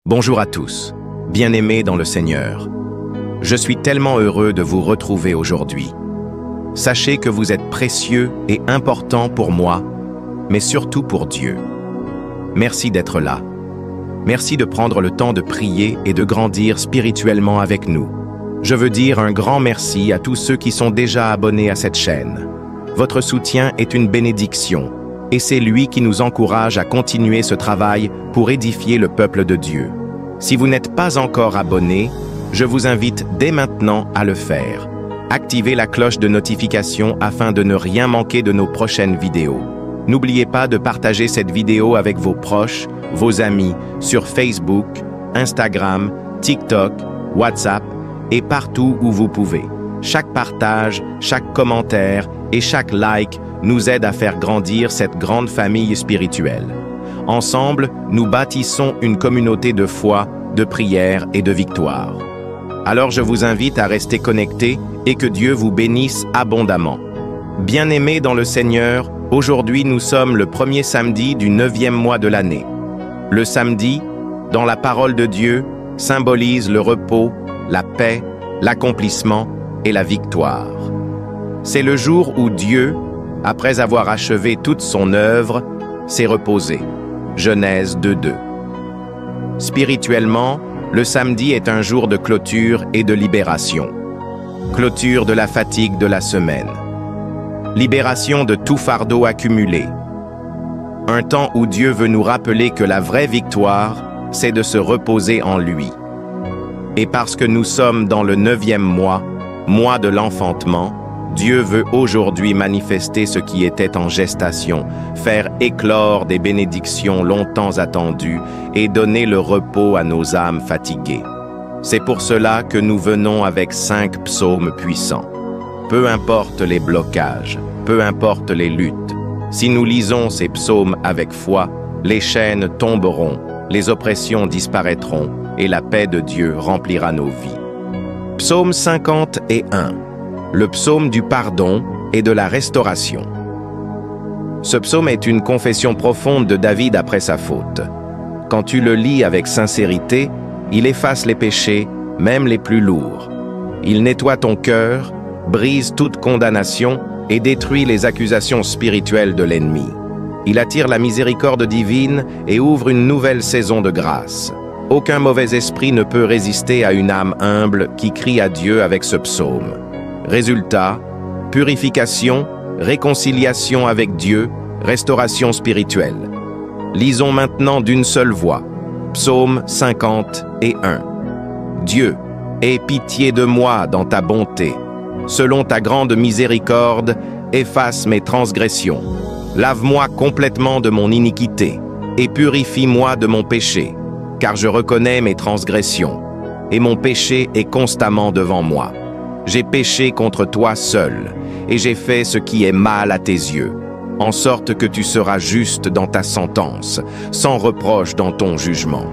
Bonjour à tous, bien-aimés dans le Seigneur. Je suis tellement heureux de vous retrouver aujourd'hui. Sachez que vous êtes précieux et importants pour moi, mais surtout pour Dieu. Merci d'être là. Merci de prendre le temps de prier et de grandir spirituellement avec nous. Je veux dire un grand merci à tous ceux qui sont déjà abonnés à cette chaîne. Votre soutien est une bénédiction, et c'est lui qui nous encourage à continuer ce travail pour édifier le peuple de Dieu. Si vous n'êtes pas encore abonné, je vous invite dès maintenant à le faire. Activez la cloche de notification afin de ne rien manquer de nos prochaines vidéos. N'oubliez pas de partager cette vidéo avec vos proches, vos amis, sur Facebook, Instagram, TikTok, WhatsApp et partout où vous pouvez. Chaque partage, chaque commentaire et chaque like nous aide à faire grandir cette grande famille spirituelle. Ensemble, nous bâtissons une communauté de foi, de prière et de victoire. Alors je vous invite à rester connectés et que Dieu vous bénisse abondamment. Bien-aimés dans le Seigneur, aujourd'hui nous sommes le premier samedi du 9e mois de l'année. Le samedi, dans la parole de Dieu, symbolise le repos, la paix, l'accomplissement et la victoire. C'est le jour où Dieu, après avoir achevé toute son œuvre, s'est reposé. Genèse 2:2. Spirituellement, le samedi est un jour de clôture et de libération. Clôture de la fatigue de la semaine. Libération de tout fardeau accumulé. Un temps où Dieu veut nous rappeler que la vraie victoire, c'est de se reposer en lui. Et parce que nous sommes dans le 9e mois, mois de l'enfantement, Dieu veut aujourd'hui manifester ce qui était en gestation, faire éclore des bénédictions longtemps attendues et donner le repos à nos âmes fatiguées. C'est pour cela que nous venons avec 5 psaumes puissants. Peu importe les blocages, peu importe les luttes, si nous lisons ces psaumes avec foi, les chaînes tomberont, les oppressions disparaîtront et la paix de Dieu remplira nos vies. Psaume 51. Le psaume du pardon et de la restauration. Ce psaume est une confession profonde de David après sa faute. Quand tu le lis avec sincérité, il efface les péchés, même les plus lourds. Il nettoie ton cœur, brise toute condamnation et détruit les accusations spirituelles de l'ennemi. Il attire la miséricorde divine et ouvre une nouvelle saison de grâce. Aucun mauvais esprit ne peut résister à une âme humble qui crie à Dieu avec ce psaume. Résultat, purification, réconciliation avec Dieu, restauration spirituelle. Lisons maintenant d'une seule voix. Psaume 51. Dieu, aie pitié de moi dans ta bonté. Selon ta grande miséricorde, efface mes transgressions. Lave-moi complètement de mon iniquité et purifie-moi de mon péché, car je reconnais mes transgressions, et mon péché est constamment devant moi. J'ai péché contre toi seul, et j'ai fait ce qui est mal à tes yeux, en sorte que tu seras juste dans ta sentence, sans reproche dans ton jugement.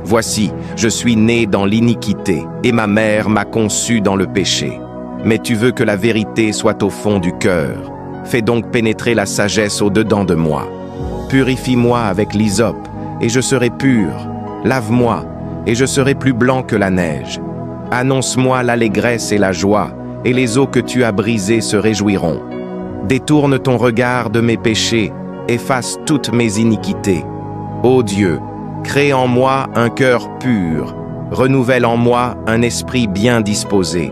Voici, je suis né dans l'iniquité, et ma mère m'a conçu dans le péché. Mais tu veux que la vérité soit au fond du cœur. Fais donc pénétrer la sagesse au-dedans de moi. Purifie-moi avec l'hysope, et je serai pur. Lave-moi, et je serai plus blanc que la neige. Annonce-moi l'allégresse et la joie, et les eaux que tu as brisées se réjouiront. Détourne ton regard de mes péchés, efface toutes mes iniquités. Ô Dieu, crée en moi un cœur pur, renouvelle en moi un esprit bien disposé.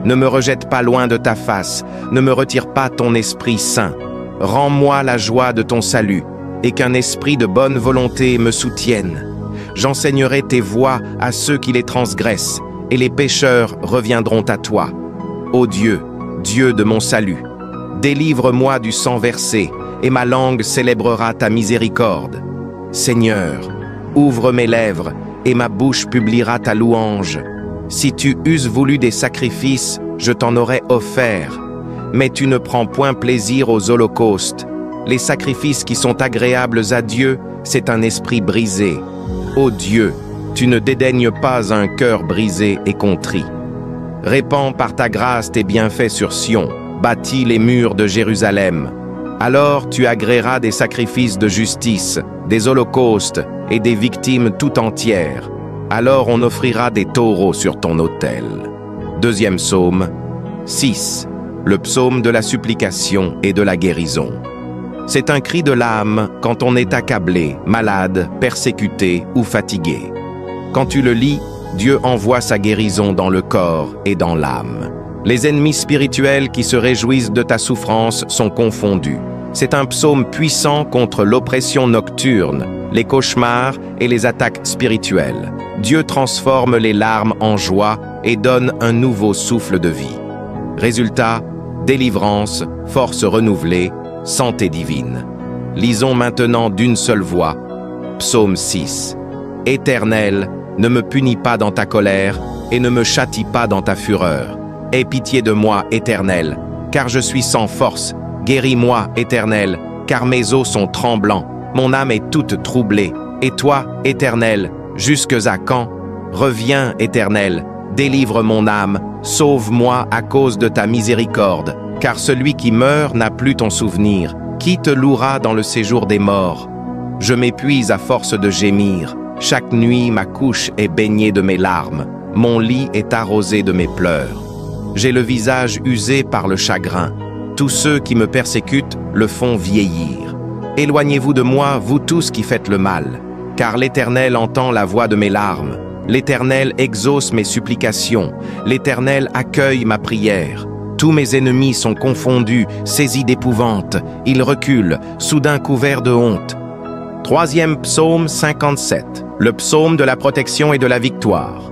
Ne me rejette pas loin de ta face, ne me retire pas ton esprit saint. Rends-moi la joie de ton salut, et qu'un esprit de bonne volonté me soutienne. J'enseignerai tes voies à ceux qui les transgressent, et les pécheurs reviendront à toi. Ô Dieu, Dieu de mon salut, délivre-moi du sang versé, et ma langue célébrera ta miséricorde. Seigneur, ouvre mes lèvres, et ma bouche publiera ta louange. Si tu eusses voulu des sacrifices, je t'en aurais offert. Mais tu ne prends point plaisir aux holocaustes. Les sacrifices qui sont agréables à Dieu, c'est un esprit brisé. Ô Dieu, tu ne dédaignes pas un cœur brisé et contrit. Répands par ta grâce tes bienfaits sur Sion, bâtis les murs de Jérusalem. Alors tu agréeras des sacrifices de justice, des holocaustes et des victimes tout entières. Alors on offrira des taureaux sur ton autel. Deuxième psaume, 6. Le psaume de la supplication et de la guérison. C'est un cri de l'âme quand on est accablé, malade, persécuté ou fatigué. Quand tu le lis, Dieu envoie sa guérison dans le corps et dans l'âme. Les ennemis spirituels qui se réjouissent de ta souffrance sont confondus. C'est un psaume puissant contre l'oppression nocturne, les cauchemars et les attaques spirituelles. Dieu transforme les larmes en joie et donne un nouveau souffle de vie. Résultat, délivrance, force renouvelée, santé divine. Lisons maintenant d'une seule voix, psaume 6. Éternel, ne me punis pas dans ta colère et ne me châtie pas dans ta fureur. Aie pitié de moi, Éternel, car je suis sans force. Guéris-moi, Éternel, car mes os sont tremblants. Mon âme est toute troublée. Et toi, Éternel, jusques à quand? Reviens, Éternel, délivre mon âme, sauve-moi à cause de ta miséricorde. Car celui qui meurt n'a plus ton souvenir. Qui te louera dans le séjour des morts? Je m'épuise à force de gémir. Chaque nuit, ma couche est baignée de mes larmes. Mon lit est arrosé de mes pleurs. J'ai le visage usé par le chagrin. Tous ceux qui me persécutent le font vieillir. Éloignez-vous de moi, vous tous qui faites le mal, car l'Éternel entend la voix de mes larmes. L'Éternel exauce mes supplications. L'Éternel accueille ma prière. Tous mes ennemis sont confondus, saisis d'épouvante. Ils reculent, soudain couverts de honte. Troisième psaume 57, le psaume de la protection et de la victoire.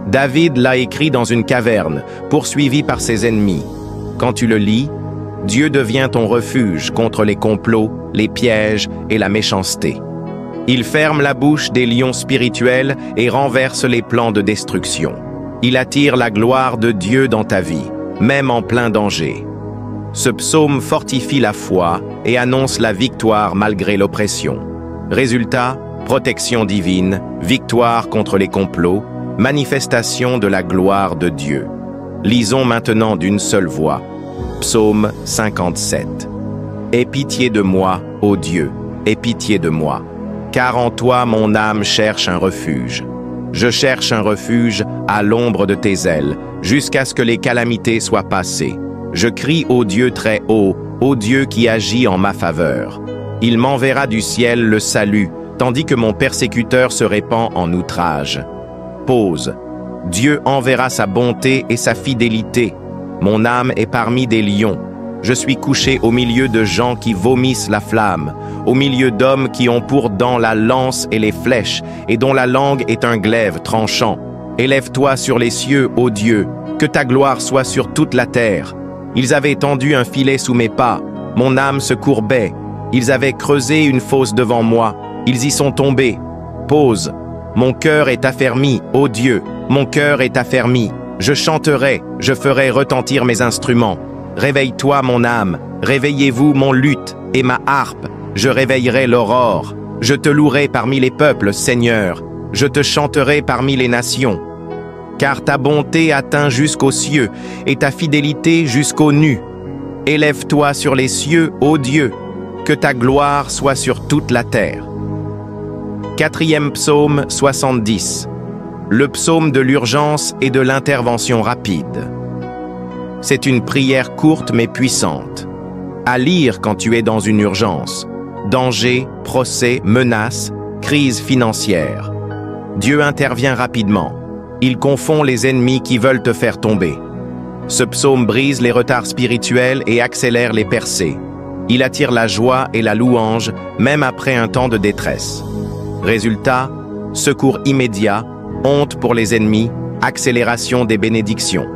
David l'a écrit dans une caverne, poursuivi par ses ennemis. Quand tu le lis, Dieu devient ton refuge contre les complots, les pièges et la méchanceté. Il ferme la bouche des lions spirituels et renverse les plans de destruction. Il attire la gloire de Dieu dans ta vie, même en plein danger. Ce psaume fortifie la foi et annonce la victoire malgré l'oppression. Résultat, protection divine, victoire contre les complots, manifestation de la gloire de Dieu. Lisons maintenant d'une seule voix. Psaume 57. Aie pitié de moi, ô Dieu, aie pitié de moi, car en toi mon âme cherche un refuge. Je cherche un refuge à l'ombre de tes ailes, jusqu'à ce que les calamités soient passées. Je crie au Dieu très haut, au Dieu qui agit en ma faveur. Il m'enverra du ciel le salut, tandis que mon persécuteur se répand en outrage. Pause. Dieu enverra sa bonté et sa fidélité. Mon âme est parmi des lions. Je suis couché au milieu de gens qui vomissent la flamme, au milieu d'hommes qui ont pour dents la lance et les flèches, et dont la langue est un glaive tranchant. Élève-toi sur les cieux, ô Dieu, que ta gloire soit sur toute la terre. Ils avaient tendu un filet sous mes pas, mon âme se courbait. Ils avaient creusé une fosse devant moi, ils y sont tombés. Pause. Mon cœur est affermi, ô Dieu, mon cœur est affermi. Je chanterai, je ferai retentir mes instruments. Réveille-toi, mon âme, réveillez-vous, mon luth et ma harpe. Je réveillerai l'aurore. Je te louerai parmi les peuples, Seigneur. Je te chanterai parmi les nations. Car ta bonté atteint jusqu'aux cieux et ta fidélité jusqu'aux nues. Élève-toi sur les cieux, ô Dieu, que ta gloire soit sur toute la terre. Quatrième psaume 70. Le psaume de l'urgence et de l'intervention rapide. C'est une prière courte mais puissante. À lire quand tu es dans une urgence. Danger, procès, menace, crise financière. Dieu intervient rapidement. Il confond les ennemis qui veulent te faire tomber. Ce psaume brise les retards spirituels et accélère les percées. Il attire la joie et la louange, même après un temps de détresse. Résultat, secours immédiat, honte pour les ennemis, accélération des bénédictions.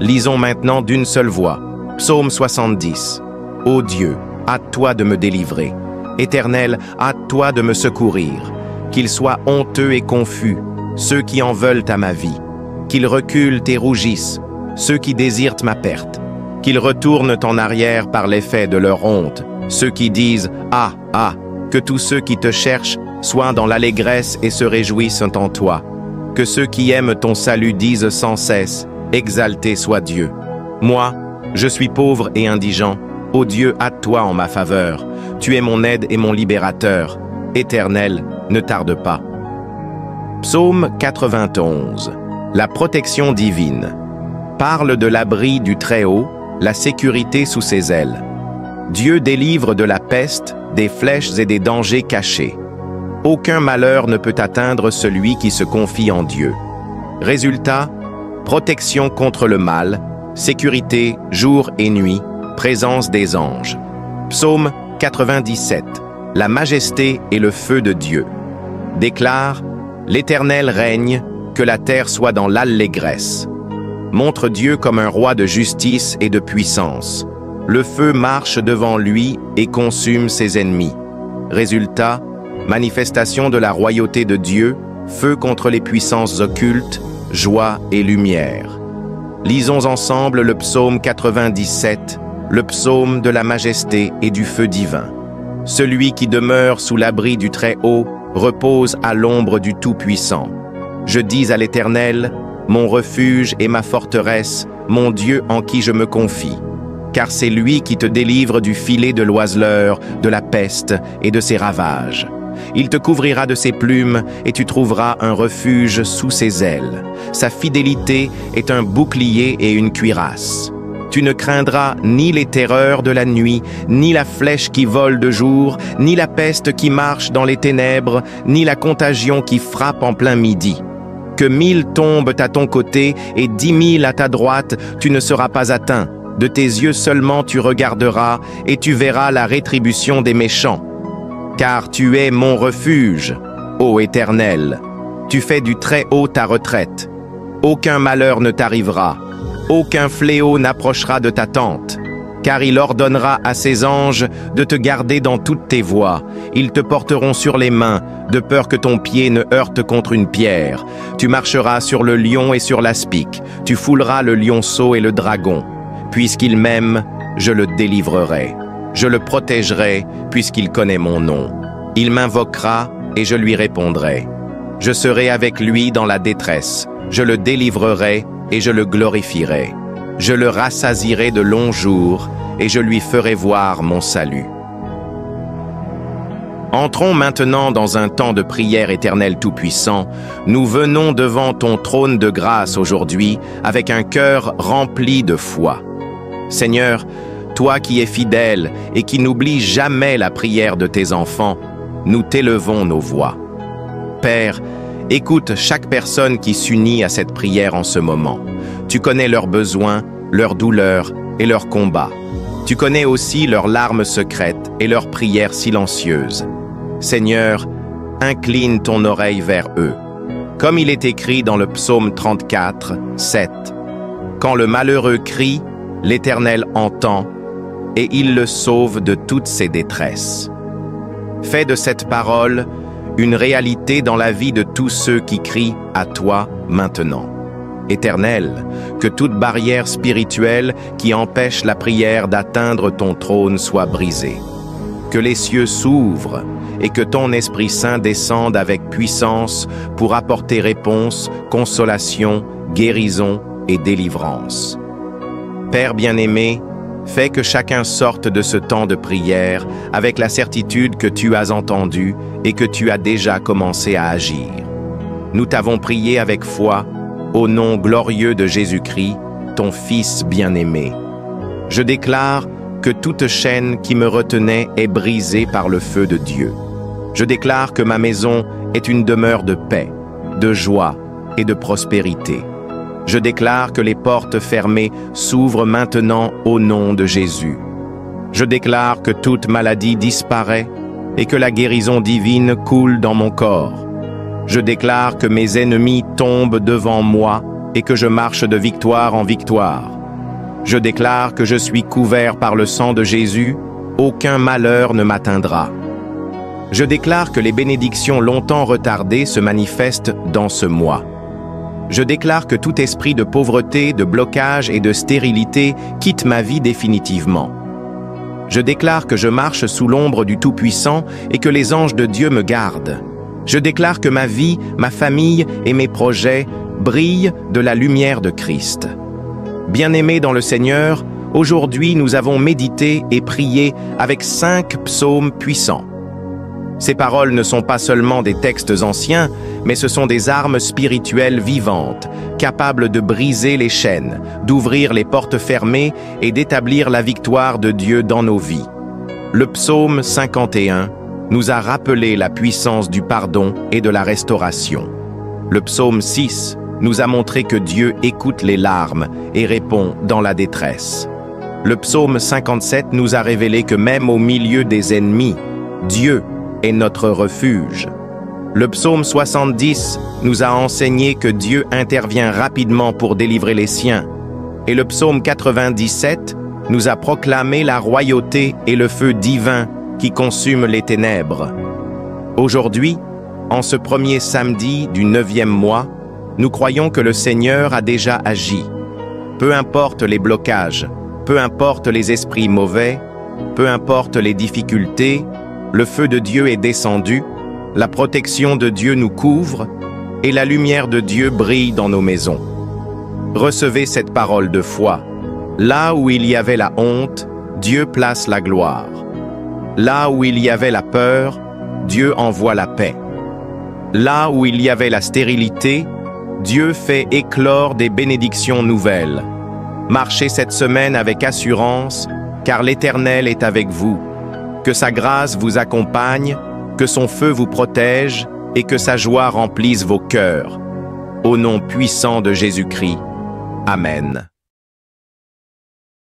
Lisons maintenant d'une seule voix. Psaume 70. Ô Dieu, hâte-toi de me délivrer. Éternel, hâte-toi de me secourir. Qu'ils soient honteux et confus, ceux qui en veulent à ma vie. Qu'ils reculent et rougissent, ceux qui désirent ma perte. Qu'ils retournent en arrière par l'effet de leur honte, ceux qui disent « Ah, ah !» Que tous ceux qui te cherchent soient dans l'allégresse et se réjouissent en toi. Que ceux qui aiment ton salut disent sans cesse « Exalté soit Dieu ». Moi, je suis pauvre et indigent. Ô Dieu, hâte-toi en ma faveur. Tu es mon aide et mon libérateur. Éternel, ne tarde pas. Psaume 91. La protection divine. Parle de l'abri du Très-Haut, la sécurité sous ses ailes. Dieu délivre de la peste, des flèches et des dangers cachés. Aucun malheur ne peut atteindre celui qui se confie en Dieu. Résultat, protection contre le mal, sécurité jour et nuit, présence des anges. Psaume 97. La majesté et le feu de Dieu. Déclare: l'Éternel règne, que la terre soit dans l'allégresse. Montre Dieu comme un roi de justice et de puissance. Le feu marche devant lui et consume ses ennemis. Résultat, manifestation de la royauté de Dieu, feu contre les puissances occultes, joie et lumière. Lisons ensemble le psaume 97, le psaume de la majesté et du feu divin. Celui qui demeure sous l'abri du Très-Haut repose à l'ombre du Tout-Puissant. Je dis à l'Éternel, mon refuge et ma forteresse, mon Dieu en qui je me confie. Car c'est lui qui te délivre du filet de l'oiseleur, de la peste et de ses ravages. Il te couvrira de ses plumes et tu trouveras un refuge sous ses ailes. Sa fidélité est un bouclier et une cuirasse. Tu ne craindras ni les terreurs de la nuit, ni la flèche qui vole de jour, ni la peste qui marche dans les ténèbres, ni la contagion qui frappe en plein midi. Que 1000 tombent à ton côté et 10 000 à ta droite, tu ne seras pas atteint. De tes yeux seulement tu regarderas et tu verras la rétribution des méchants. Car tu es mon refuge, ô Éternel. Tu fais du Très-Haut ta retraite. Aucun malheur ne t'arrivera. Aucun fléau n'approchera de ta tente. Car il ordonnera à ses anges de te garder dans toutes tes voies. Ils te porteront sur les mains, de peur que ton pied ne heurte contre une pierre. Tu marcheras sur le lion et sur l'aspic. Tu fouleras le lionceau et le dragon. Puisqu'il m'aime, je le délivrerai. Je le protégerai, puisqu'il connaît mon nom. Il m'invoquera, et je lui répondrai. Je serai avec lui dans la détresse. Je le délivrerai, et je le glorifierai. Je le rassasierai de longs jours, et je lui ferai voir mon salut. Entrons maintenant dans un temps de prière, Éternel Tout-Puissant. Nous venons devant ton trône de grâce aujourd'hui, avec un cœur rempli de foi. Seigneur, toi qui es fidèle et qui n'oublies jamais la prière de tes enfants, nous t'élevons nos voix. Père, écoute chaque personne qui s'unit à cette prière en ce moment. Tu connais leurs besoins, leurs douleurs et leurs combats. Tu connais aussi leurs larmes secrètes et leurs prières silencieuses. Seigneur, incline ton oreille vers eux. Comme il est écrit dans le psaume 34, 7. Quand le malheureux crie, l'Éternel entend, et il le sauve de toutes ses détresses. Fais de cette parole une réalité dans la vie de tous ceux qui crient à toi maintenant. Éternel, que toute barrière spirituelle qui empêche la prière d'atteindre ton trône soit brisée. Que les cieux s'ouvrent et que ton Esprit Saint descende avec puissance pour apporter réponse, consolation, guérison et délivrance. Père bien-aimé, fais que chacun sorte de ce temps de prière avec la certitude que tu as entendu et que tu as déjà commencé à agir. Nous t'avons prié avec foi, au nom glorieux de Jésus-Christ, ton Fils bien-aimé. Je déclare que toute chaîne qui me retenait est brisée par le feu de Dieu. Je déclare que ma maison est une demeure de paix, de joie et de prospérité. Je déclare que les portes fermées s'ouvrent maintenant au nom de Jésus. Je déclare que toute maladie disparaît et que la guérison divine coule dans mon corps. Je déclare que mes ennemis tombent devant moi et que je marche de victoire en victoire. Je déclare que je suis couvert par le sang de Jésus, aucun malheur ne m'atteindra. Je déclare que les bénédictions longtemps retardées se manifestent dans ce mois. Je déclare que tout esprit de pauvreté, de blocage et de stérilité quitte ma vie définitivement. Je déclare que je marche sous l'ombre du Tout-Puissant et que les anges de Dieu me gardent. Je déclare que ma vie, ma famille et mes projets brillent de la lumière de Christ. Bien-aimés dans le Seigneur, aujourd'hui nous avons médité et prié avec 5 psaumes puissants. Ces paroles ne sont pas seulement des textes anciens, mais ce sont des armes spirituelles vivantes, capables de briser les chaînes, d'ouvrir les portes fermées et d'établir la victoire de Dieu dans nos vies. Le psaume 51 nous a rappelé la puissance du pardon et de la restauration. Le psaume 6 nous a montré que Dieu écoute les larmes et répond dans la détresse. Le psaume 57 nous a révélé que même au milieu des ennemis, Dieu est notre refuge. Le psaume 70 nous a enseigné que Dieu intervient rapidement pour délivrer les siens. Et le psaume 97 nous a proclamé la royauté et le feu divin qui consume les ténèbres. Aujourd'hui, en ce premier samedi du 9e mois, nous croyons que le Seigneur a déjà agi. Peu importe les blocages, peu importe les esprits mauvais, peu importe les difficultés, le feu de Dieu est descendu, la protection de Dieu nous couvre et la lumière de Dieu brille dans nos maisons. Recevez cette parole de foi. Là où il y avait la honte, Dieu place la gloire. Là où il y avait la peur, Dieu envoie la paix. Là où il y avait la stérilité, Dieu fait éclore des bénédictions nouvelles. Marchez cette semaine avec assurance, car l'Éternel est avec vous. Que sa grâce vous accompagne, que son feu vous protège et que sa joie remplisse vos cœurs. Au nom puissant de Jésus-Christ. Amen.